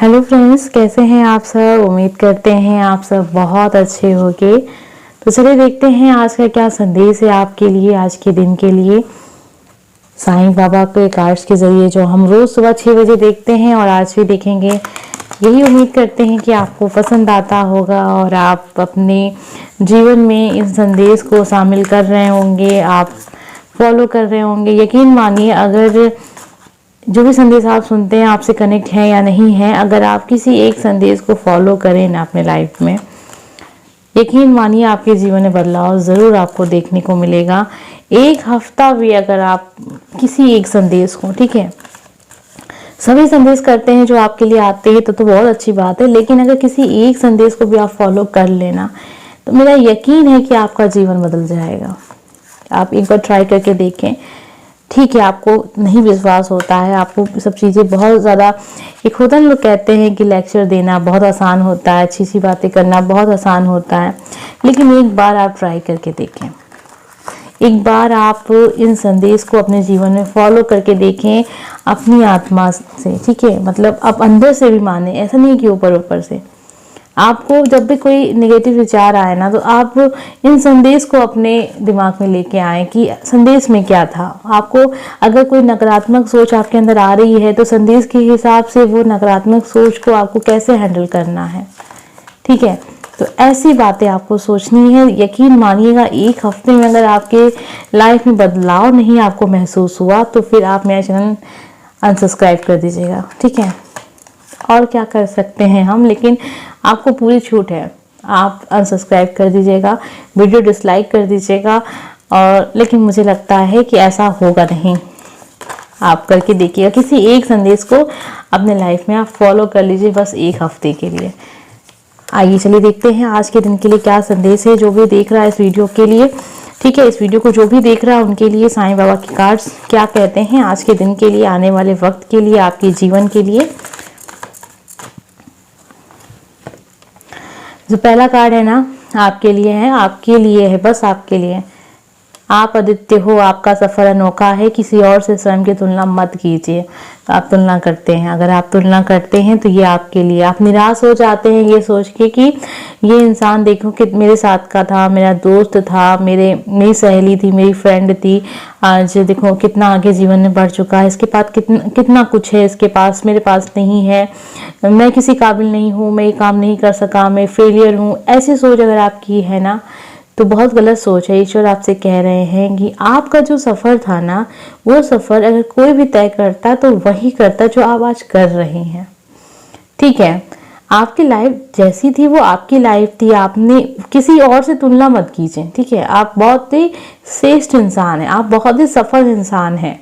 Hello friends, कैसे हैं आप सब। उम्मीद करते हैं आप सब बहुत अच्छे होंगे। तो चलिए देखते हैं आज का क्या संदेश है आपके लिए, आज के दिन के लिए साईं बाबा के कार्ड्स के जरिए, जो हम रोज सुबह 6 बजे देखते हैं और आज भी देखेंगे। यही उम्मीद करते हैं कि आपको पसंद आता होगा और आप अपने जीवन में इस संदेश को शामिल कर रहे होंगे, आप फॉलो कर रहे होंगे। यकीन मानिए, अगर जो भी संदेश आप सुनते हैं आपसे कनेक्ट है या नहीं है, अगर आप किसी एक संदेश को फॉलो करें ना अपने लाइफ में, यकीन मानिए आपके जीवन में बदलाव ज़रूर आपको देखने को मिलेगा। एक हफ्ता भी अगर आप किसी एक संदेश को, ठीक है, सभी संदेश करते हैं जो आपके लिए आते हैं तो बहुत अच्छी बात है, लेकिन अगर किसी एक संदेश को भी आप फॉलो कर लेना तो मेरा यकीन है कि आपका जीवन बदल जाएगा। आप एक बार ट्राई करके देखें। ठीक है, आपको नहीं विश्वास होता है, आपको सब चीज़ें बहुत ज़्यादा, एक होता है, लोग कहते हैं कि लेक्चर देना बहुत आसान होता है, अच्छी सी बातें करना बहुत आसान होता है, लेकिन एक बार आप ट्राई करके देखें। एक बार आप इन संदेश को अपने जीवन में फॉलो करके देखें अपनी आत्मा से, ठीक है, मतलब आप अंदर से भी माने, ऐसा नहीं कि ऊपर ऊपर से। आपको जब भी कोई नेगेटिव विचार आए ना, तो आप इन संदेश को अपने दिमाग में लेके आए कि संदेश में क्या था। आपको अगर कोई नकारात्मक सोच आपके अंदर आ रही है तो संदेश के हिसाब से वो नकारात्मक सोच को आपको कैसे हैंडल करना है, ठीक है। तो ऐसी बातें आपको सोचनी है। यकीन मानिएगा, एक हफ्ते में अगर आपके लाइफ में बदलाव नहीं आपको महसूस हुआ तो फिर आप मेरा चैनल अनसब्सक्राइब कर दीजिएगा, ठीक है। और क्या कर सकते हैं हम, लेकिन आपको पूरी छूट है, आप अनसब्सक्राइब कर दीजिएगा, वीडियो डिसलाइक कर दीजिएगा। और लेकिन मुझे लगता है कि ऐसा होगा नहीं। आप करके देखिएगा, किसी एक संदेश को अपने लाइफ में आप फॉलो कर लीजिए बस एक हफ्ते के लिए। आइए चलिए देखते हैं आज के दिन के लिए क्या संदेश है। जो भी देख रहा है इस वीडियो के लिए, ठीक है, इस वीडियो को जो भी देख रहा है उनके लिए साईं बाबा के कार्ड्स क्या कहते हैं आज के दिन के लिए, आने वाले वक्त के लिए, आपके जीवन के लिए। जो पहला कार्ड है ना, आपके लिए है, आपके लिए है, बस आपके लिए। आप अद्वितीय हो, आपका सफर अनोखा है, किसी और से स्वयं की तुलना मत कीजिए। तो आप तुलना करते हैं, अगर आप तुलना करते हैं तो ये आपके लिए। आप निराश हो जाते हैं ये सोच के कि ये इंसान देखो कि मेरे साथ का था, मेरा दोस्त था, मेरी सहेली थी, मेरी फ्रेंड थी, आज देखो कितना आगे जीवन में बढ़ चुका है, इसके पास कितना कुछ है, इसके पास, मेरे पास नहीं है, मैं किसी काबिल नहीं हूँ, मैं ये काम नहीं कर सका, मैं फेलियर हूँ। ऐसी सोच अगर आपकी है ना तो बहुत गलत सोच है। ईश्वर आपसे कह रहे हैं कि आपका जो सफ़र था ना, वो सफ़र अगर कोई भी तय करता तो वही करता जो आप आज कर रहे हैं, ठीक है। आपकी लाइफ जैसी थी वो आपकी लाइफ थी, आपने किसी और से तुलना मत कीजिए, ठीक है। आप बहुत ही श्रेष्ठ इंसान हैं, आप बहुत ही सफल इंसान हैं।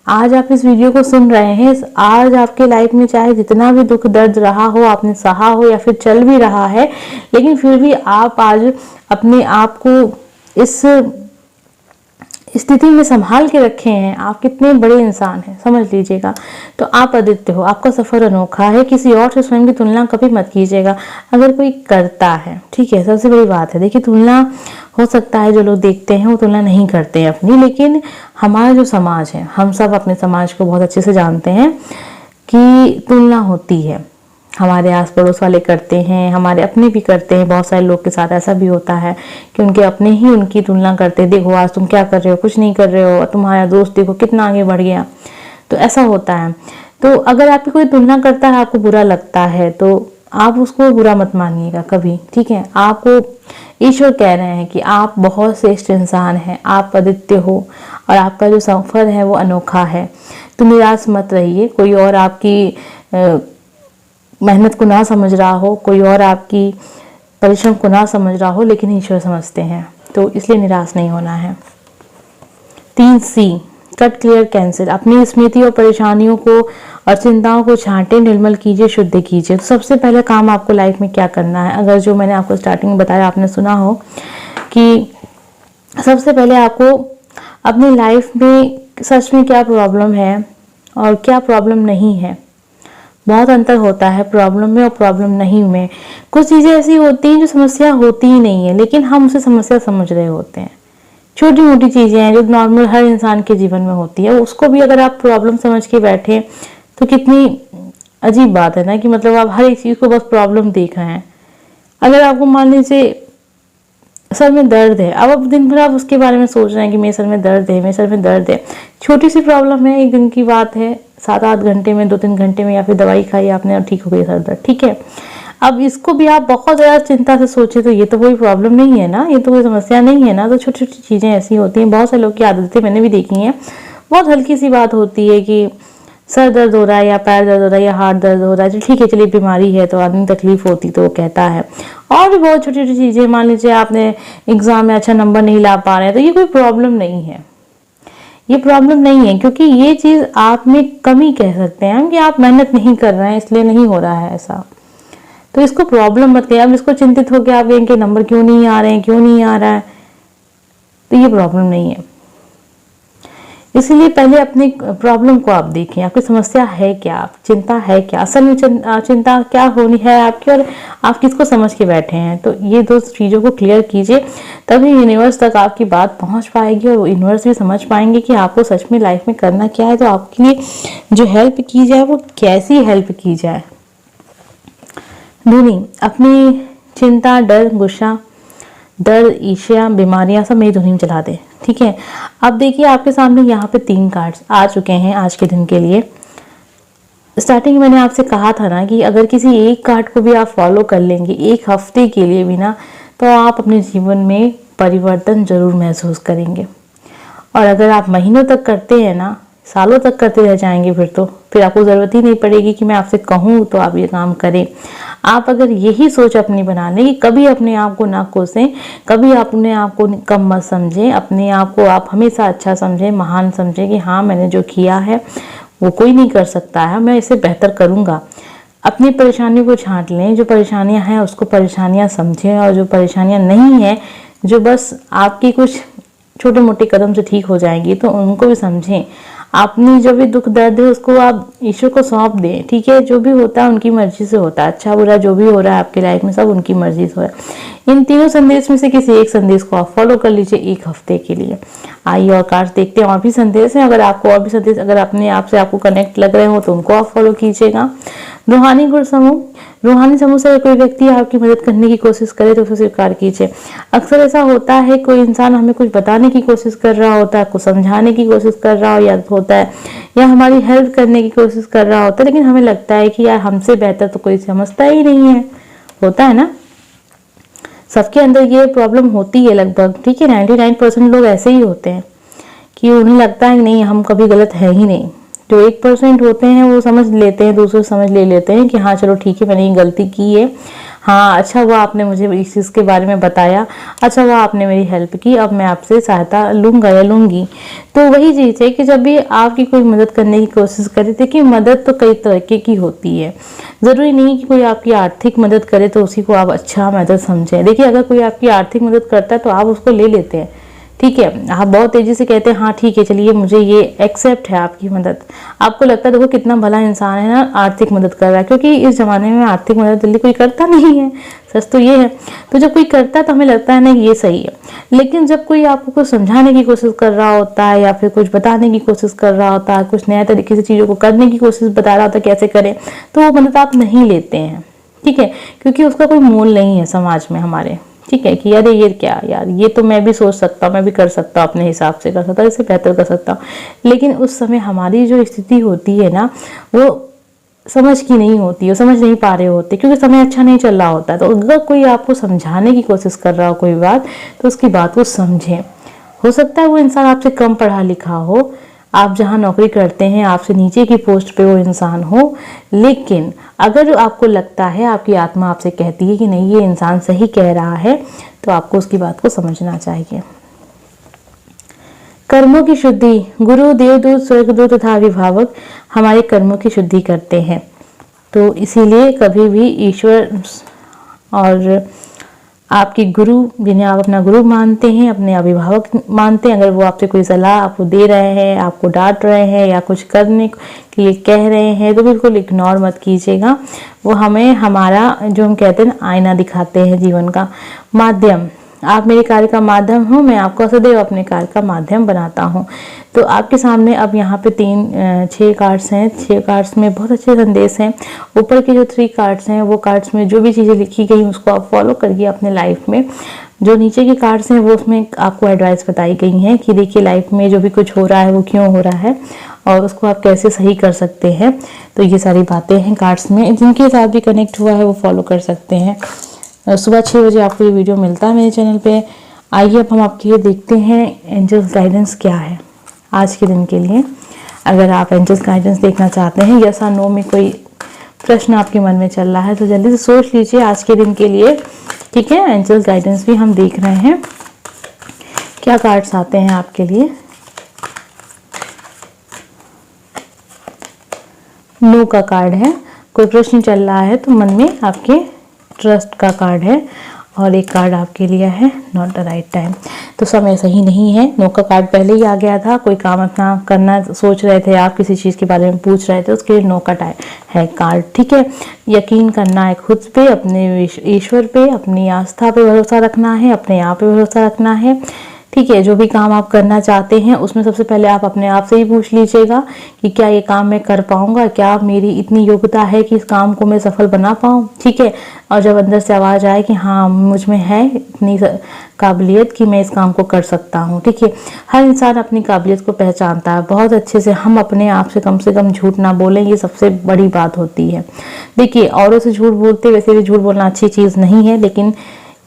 आज आप इस वीडियो को सुन रहे हैं, आज आपके लाइफ में चाहे जितना भी दुख दर्द रहा हो, आपने सहा हो या फिर चल भी रहा है, लेकिन फिर भी आप आज अपने आप को इस स्थिति में संभाल के रखे हैं। आप कितने बड़े इंसान हैं, समझ लीजिएगा। तो आप अद्वितीय हो, आपका सफर अनोखा है, किसी और से स्वयं की तुलना कभी मत कीजिएगा। अगर कोई करता है, ठीक है, सबसे बड़ी बात है, देखिए तुलना हो सकता है जो लोग देखते हैं वो तुलना नहीं करते हैं अपनी, लेकिन हमारा जो समाज है, हम सब अपने समाज को बहुत अच्छे से जानते हैं कि तुलना होती है। हमारे आस पड़ोस वाले करते हैं, हमारे अपने भी करते हैं, बहुत सारे लोग के साथ ऐसा भी होता है कि उनके अपने ही उनकी तुलना करते हैं। देखो आज तुम क्या कर रहे हो, कुछ नहीं कर रहे हो, तुम्हारा दोस्त देखो कितना आगे बढ़ गया। तो ऐसा होता है। तो अगर आपकी कोई तुलना करता है, आपको बुरा लगता है, तो आप उसको बुरा मत मानिएगा कभी, ठीक है। आपको ईश्वर कह रहे हैं कि आप बहुत श्रेष्ठ इंसान हैं, आप अद्वितीय हो और आपका जो सफर है वो अनोखा है। तो निराश मत रहिए। कोई और आपकी मेहनत को ना समझ रहा हो, कोई और आपकी परिश्रम को ना समझ रहा हो, लेकिन ईश्वर समझते हैं, तो इसलिए निराश नहीं होना है। 3C, cut, clear, cancel. अपनी स्मृति और परेशानियों को और चिंताओं को छांटे, निर्मल कीजिए, शुद्ध कीजिए। तो सबसे पहले काम आपको लाइफ में क्या करना है, अगर जो मैंने आपको स्टार्टिंग में बताया आपने सुना हो कि सबसे पहले आपको अपनी लाइफ में सच में क्या प्रॉब्लम है और क्या प्रॉब्लम नहीं है। बहुत अंतर होता है प्रॉब्लम में और प्रॉब्लम नहीं में। कुछ चीज़ें ऐसी होती हैं जो समस्या होती ही नहीं है, लेकिन हम उसे समस्या समझ रहे होते हैं। छोटी मोटी चीज़ें हैं जो नॉर्मल हर इंसान के जीवन में होती है, उसको भी अगर आप प्रॉब्लम समझ के बैठे तो कितनी अजीब बात है ना कि मतलब आप हर एक चीज़ को बस प्रॉब्लम देख रहे हैं। अगर आपको मान लीजिए सर में दर्द है, अब आप दिन भर आप उसके बारे में सोच रहे हैं कि मेरे सर में दर्द है, मेरे सर में दर्द है। छोटी सी प्रॉब्लम है, एक दिन की बात है, 7-8 घंटे में, 2-3 घंटे में, या फिर दवाई खाई आपने और ठीक हो गई सर दर्द, ठीक है। अब इसको भी आप बहुत ज़्यादा चिंता से सोचे तो ये तो कोई प्रॉब्लम नहीं है ना, ये तो कोई समस्या नहीं है ना। तो छोटी छोटी चीज़ें ऐसी होती हैं, बहुत से लोग की आदतें मैंने भी देखी हैं। बहुत हल्की सी बात होती है कि सर दर्द हो रहा है या पैर दर्द हो रहा है या हाथ दर्द हो रहा है, ठीक है चलिए बीमारी है तो आदमी तकलीफ होती तो वो कहता है। और भी बहुत छोटी छोटी चीज़ें, मान लीजिए आपने एग्जाम में अच्छा नंबर नहीं ला पा रहे हैं, तो ये कोई प्रॉब्लम नहीं है, ये प्रॉब्लम नहीं है, क्योंकि ये चीज़ आप में कमी कह सकते हैं हम कि आप मेहनत नहीं कर रहे हैं इसलिए नहीं हो रहा है ऐसा। तो इसको प्रॉब्लम मत कहिए। अब इसको चिंतित होकर आप कहेंगे नंबर क्यों नहीं आ रहे हैं, क्यों नहीं आ रहा है, तो ये प्रॉब्लम नहीं है। इसीलिए पहले अपनी प्रॉब्लम को आप देखें, आपकी समस्या है क्या, चिंता है क्या, असल में चिंता क्या होनी है आपकी, और आप किसको समझ के बैठे हैं। तो ये दो चीज़ों को क्लियर कीजिए, तभी यूनिवर्स तक आपकी बात पहुंच पाएगी और यूनिवर्स भी समझ पाएंगे कि आपको सच में लाइफ में करना क्या है। तो आपके लिए जो हेल्प की जाए वो कैसी हेल्प की जाए। धुनी अपनी चिंता, डर, गुस्सा, दर्द, ईर्ष्या, बीमारियां सब मेरी धुनी में चला दे, ठीक है। अब देखिए आपके सामने यहाँ पे 3 कार्ड्स आ चुके हैं आज के दिन के लिए। स्टार्टिंग में मैंने आपसे कहा था ना कि अगर किसी एक कार्ड को भी आप फॉलो कर लेंगे एक हफ्ते के लिए भी ना, तो आप अपने जीवन में परिवर्तन जरूर महसूस करेंगे। और अगर आप महीनों तक करते हैं ना, सालों तक करते रह जाएंगे, फिर आपको ज़रूरत ही नहीं पड़ेगी कि मैं आपसे कहूँ तो आप ये काम करें। आप अगर यही सोच अपनी बना लें कि कभी अपने आप को ना कोसें, कभी अपने आप को कम मत समझें, अपने आप को आप हमेशा अच्छा समझें, महान समझें कि हाँ मैंने जो किया है वो कोई नहीं कर सकता है, मैं इसे बेहतर करूँगा। अपनी परेशानियों को छांट लें, जो परेशानियां हैं उसको परेशानियां समझें, और जो परेशानियां नहीं हैं, जो बस आपकी कुछ छोटे मोटे कदम से ठीक हो जाएंगी, तो उनको भी समझें। अपनी जो भी दुख दर्द है उसको आप ईश्वर को सौंप दें, ठीक है। जो भी होता है उनकी मर्जी से होता है, अच्छा बुरा जो भी हो रहा है आपकी लाइफ में सब उनकी मर्जी से हो रहा है। इन तीनों संदेश में से किसी एक संदेश को आप फॉलो कर लीजिए एक हफ्ते के लिए। आइए और कार्ड्स देखते हैं, और भी संदेश हैं। अगर आपको और भी संदेश अगर अपने आप से आपको कनेक्ट लग रहे हो तो उनको आप फॉलो कीजिएगा। रूहानी गुण समूह, रूहानी समूह से कोई व्यक्ति आपकी मदद करने की कोशिश करे तो उसे स्वीकार कीजिए। अक्सर ऐसा होता है कोई इंसान हमें कुछ बताने की कोशिश कर रहा होता है, कुछ समझाने की कोशिश कर रहा होता है, या हमारी हेल्प करने की कोशिश कर रहा होता है, लेकिन हमें लगता है कि यार हमसे बेहतर तो कोई समझता ही नहीं है। होता है ना, सबके अंदर ये प्रॉब्लम होती है लगभग, ठीक है। 99% लोग ऐसे ही होते हैं कि उन्हें लगता है कि नहीं हम कभी गलत है ही नहीं। जो 1% होते हैं वो समझ लेते हैं, दूसरे समझ ले लेते हैं कि हाँ चलो ठीक है मैंने ये गलती की है, हाँ अच्छा हुआ आपने मुझे इस चीज़ के बारे में बताया, अच्छा हुआ आपने मेरी हेल्प की, अब मैं आपसे सहायता लूँगा या लूँगी। तो वही चीज़ है कि जब भी आपकी कोई मदद करने की कोशिश करे, देखिए मदद तो कई तरीके की होती है। ज़रूरी नहीं कि कोई आपकी आर्थिक मदद करे तो उसी को आप अच्छा मदद समझें। देखिए अगर कोई आपकी आर्थिक मदद करता है तो आप उसको ले लेते हैं, ठीक है। आप बहुत तेजी से कहते हैं हाँ ठीक है चलिए मुझे ये एक्सेप्ट है आपकी मदद। आपको लगता है देखो कितना भला इंसान है ना, आर्थिक मदद कर रहा है, क्योंकि इस जमाने में आर्थिक मदद जल्दी कोई करता नहीं है, सच तो ये है। तो जब कोई करता है तो हमें लगता है ना ये सही है, लेकिन जब कोई आपको कुछ समझाने की कोशिश कर रहा होता है या फिर कुछ बताने की कोशिश कर रहा होता है, कुछ नया तरीके से चीज़ों को करने की कोशिश बता रहा होता है कैसे करें, तो वो मदद आप नहीं लेते हैं, ठीक है, क्योंकि उसका कोई मोल नहीं है समाज में हमारे, ठीक है। कि अरे ये क्या यार, ये तो मैं भी सोच सकता हूँ, मैं भी कर सकता हूँ, अपने हिसाब से कर सकता हूँ, इससे बेहतर कर सकता हूँ। लेकिन उस समय हमारी जो स्थिति होती है ना वो समझ की नहीं होती है, समझ नहीं पा रहे होते क्योंकि समय अच्छा नहीं चल रहा होता है। तो अगर कोई आपको समझाने की कोशिश कर रहा हो कोई बात, तो उसकी बात को समझें। हो सकता है वो इंसान आपसे कम पढ़ा लिखा हो, आप जहाँ नौकरी करते हैं आपसे नीचे की पोस्ट पे वो इंसान हो, लेकिन अगर आपको लगता है, आपकी आत्मा आपसे कहती है कि नहीं ये इंसान सही कह रहा है, तो आपको उसकी बात को समझना चाहिए। कर्मों की शुद्धि, गुरु, देवदूत, स्वर्गदूत तथा अभिभावक हमारे कर्मों की शुद्धि करते हैं। तो इसीलिए कभी भी ईश्वर और आपके गुरु, जिन्हें आप अपना गुरु मानते हैं, अपने अभिभावक मानते हैं, अगर वो आपसे कोई सलाह आपको दे रहे हैं, आपको डांट रहे हैं या कुछ करने के लिए कह रहे हैं, तो बिल्कुल इग्नोर मत कीजिएगा। वो हमें हमारा जो हम कहते हैं ना आईना दिखाते हैं, जीवन का माध्यम। आप मेरे कार्य का माध्यम हो, मैं आपको सदैव अपने कार्य का माध्यम बनाता हूँ। तो आपके सामने अब यहाँ पे 6 कार्ड्स हैं। 6 कार्ड्स में बहुत अच्छे संदेश हैं। ऊपर के जो 3 कार्ड्स हैं वो कार्ड्स में जो भी चीज़ें लिखी गई उसको आप फॉलो करिए अपने लाइफ में। जो नीचे के कार्ड्स हैं वो उसमें आपको एडवाइस बताई गई हैं कि देखिए लाइफ में जो भी कुछ हो रहा है वो क्यों हो रहा है और उसको आप कैसे सही कर सकते हैं। तो ये सारी बातें हैं कार्ड्स में, जिनके साथ भी कनेक्ट हुआ है वो फॉलो कर सकते हैं। सुबह 6 बजे आपको ये वीडियो मिलता है मेरे चैनल पे। आइए अब हम आपके लिए देखते हैं एंजल्स गाइडेंस क्या है आज के दिन के लिए। अगर आप एंजल्स गाइडेंस देखना चाहते हैं, यस और नो में कोई प्रश्न आपके मन में चल रहा है तो जल्दी से सोच लीजिए आज के दिन के लिए, ठीक है। एंजल्स गाइडेंस भी हम देख रहे हैं, क्या कार्ड्स आते हैं आपके लिए। नो का कार्ड है, कोई प्रश्न चल रहा है तो मन में आपके ट्रस्ट का कार्ड है। और एक कार्ड आपके लिए है नॉट द राइट टाइम, तो समय सही नहीं है। नो का कार्ड पहले ही आ गया था, कोई काम अपना करना सोच रहे थे आप, किसी चीज़ के बारे में पूछ रहे थे, उसके लिए नो का टाइम है कार्ड, ठीक है। यकीन करना है खुद पे, अपने ईश्वर पे, अपनी आस्था पे भरोसा रखना है, अपने आप पे भरोसा रखना है, ठीक है। जो भी काम आप करना चाहते हैं उसमें सबसे पहले आप अपने आप से ही पूछ लीजिएगा कि क्या ये काम मैं कर पाऊंगा, क्या मेरी इतनी योग्यता है कि इस काम को मैं सफल बना पाऊँ, ठीक है। और जब अंदर से आवाज़ आए कि हाँ मुझ में है इतनी काबिलियत कि मैं इस काम को कर सकता हूँ, ठीक है। हर इंसान अपनी काबिलियत को पहचानता है बहुत अच्छे से। हम अपने आप से कम झूठ ना बोलें, ये सबसे बड़ी बात होती है। देखिए औरों से झूठ बोलते, वैसे भी झूठ बोलना अच्छी चीज़ नहीं है, लेकिन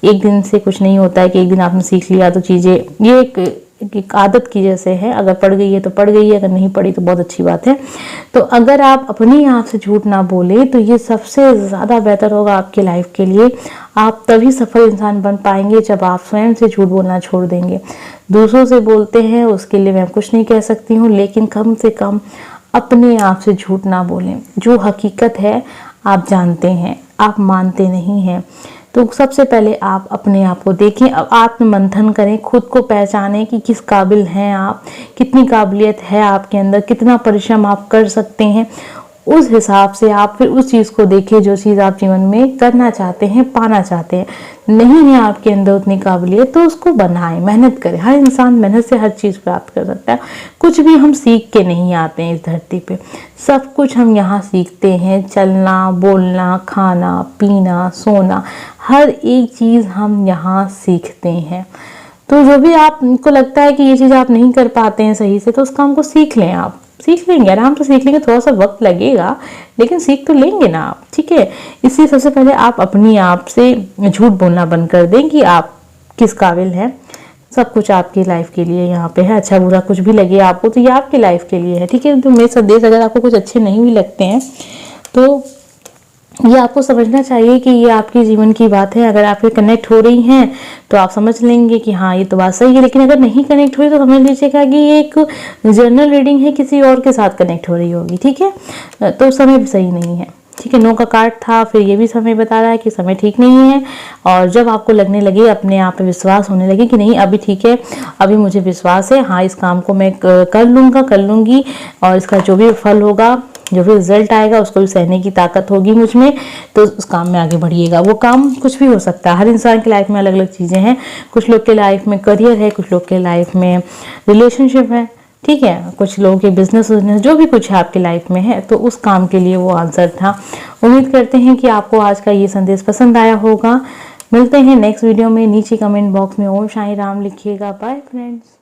एक दिन से कुछ नहीं होता है कि एक दिन आपने सीख लिया तो चीज़ें, ये एक आदत की जैसे है। अगर पड़ गई है तो पड़ गई है, अगर नहीं पड़ी तो बहुत अच्छी बात है। तो अगर आप अपनी आप से झूठ ना बोले तो ये सबसे ज़्यादा बेहतर होगा आपकी लाइफ के लिए। आप तभी सफल इंसान बन पाएंगे जब आप स्वयं से झूठ बोलना छोड़ देंगे। दूसरों से बोलते हैं उसके लिए मैं कुछ नहीं कह सकती हूँ, लेकिन कम से कम अपने आप से झूठ ना बोलें। जो हकीकत है आप जानते हैं, आप मानते नहीं हैं। तो सबसे पहले आप अपने आप को देखें, अब आत्ममंथन करें, खुद को पहचानें कि किस काबिल हैं आप, कितनी काबिलियत है आपके अंदर, कितना परिश्रम आप कर सकते हैं। उस हिसाब से आप फिर उस चीज़ को देखें जो चीज़ आप जीवन में करना चाहते हैं, पाना चाहते हैं। नहीं है आपके अंदर उतनी काबिलियत तो उसको बनाएं, मेहनत करें। हर इंसान मेहनत से हर चीज़ प्राप्त कर सकता है। कुछ भी हम सीख के नहीं आते हैं इस धरती पे, सब कुछ हम यहाँ सीखते हैं। चलना, बोलना, खाना, पीना, सोना, हर एक चीज़ हम यहाँ सीखते हैं। तो जो भी आपको लगता है कि ये चीज़ आप नहीं कर पाते हैं सही से, तो उस काम को सीख लें। आप सीख लेंगे, आराम से सीख लेंगे, थोड़ा सा वक्त लगेगा लेकिन सीख तो लेंगे ना आप, ठीक है। इसलिए सबसे पहले आप अपनी आप से झूठ बोलना बंद कर दें कि आप किस काबिल हैं। सब कुछ आपकी लाइफ के लिए यहाँ पे है। अच्छा बुरा कुछ भी लगे आपको तो ये आपकी लाइफ के लिए है, ठीक है। तो मेरे संदेश अगर आपको कुछ अच्छे नहीं भी लगते हैं तो ये आपको समझना चाहिए कि ये आपके जीवन की बात है। अगर आपके कनेक्ट हो रही हैं तो आप समझ लेंगे कि हाँ ये तो बात सही है, लेकिन अगर नहीं कनेक्ट हुई तो समझ लीजिएगा कि ये एक जनरल रीडिंग है, किसी और के साथ कनेक्ट हो रही होगी, ठीक है। तो समय भी सही नहीं है, ठीक है। नो का कार्ड था, फिर ये भी समय बता रहा है कि समय ठीक नहीं है। और जब आपको लगने लगे, अपने आप पे विश्वास होने लगे कि नहीं अभी ठीक है, अभी मुझे विश्वास है, हाँ इस काम को मैं कर लूँगा, कर लूँगी, और इसका जो भी फल होगा, जो भी रिजल्ट आएगा उसको भी सहने की ताकत होगी मुझ में, तो उस काम में आगे बढ़िएगा। वो काम कुछ भी हो सकता है, हर इंसान की लाइफ में अलग अलग चीज़ें हैं। कुछ लोग के लाइफ में करियर है, कुछ लोग के लाइफ में रिलेशनशिप है, ठीक है। कुछ लोगों के बिजनेस, जो भी कुछ है आपकी लाइफ में है, तो उस काम के लिए वो आंसर था। उम्मीद करते हैं कि आपको आज का ये संदेश पसंद आया होगा। मिलते हैं नेक्स्ट वीडियो में। नीचे कमेंट बॉक्स में ओम साईं राम लिखिएगा। Bye friends.